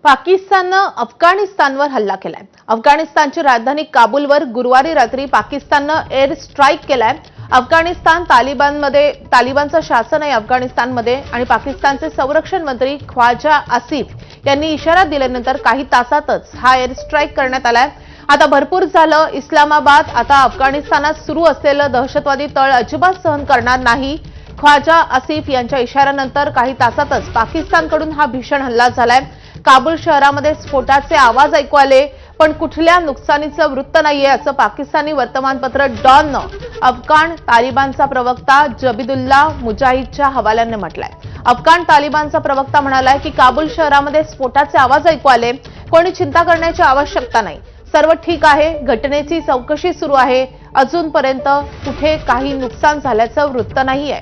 पाकिस्ताननं अफगाणिस्तानवर हल्ला केलाय। अफगाणिस्तानची राजधानी काबूलवर गुरुवारी रात्री पाकिस्ताननं एअर स्ट्राईक केलाय। अफगाणिस्तान तालिबानचं शासन आहे अफगाणिस्तानमध्ये आणि पाकिस्तानचे संरक्षण मंत्री ख्वाजा आसिफ यांनी इशारा दिल्यानंतर काही तासातच हा एअर स्ट्राईक करण्यात आलाय। आता भरपूर झालं, इस्लामाबाद आता अफगाणिस्तानात सुरू असलेलं दहशतवादी तळ अजिबात सहन करणार नाही। ख्वाजा आसिफ यांच्या इशाऱ्यानंतर काही तासातच पाकिस्तानकडून हा भीषण हल्ला झालाय। काबूल शहरामध्ये स्फोटाचे आवाज ऐकू आले, पण कुठल्या नुकसानीचं वृत्त नाहीये असं पाकिस्तानी वर्तमानपत्र डॉननं अफगाण तालिबानचा प्रवक्ता जबीदुल्लाह मुजाहिदच्या हवाल्याने म्हटलंय। अफगाण तालिबानचा प्रवक्ता म्हणालाय की काबूल शहरामध्ये स्फोटाचे आवाज ऐकू आले, कोणी चिंता करण्याची आवश्यकता नाही, सर्व ठीक आहे, घटनेची चौकशी सुरू आहे, अजूनपर्यंत कुठे काही नुकसान झाल्याचं वृत्त नाहीये।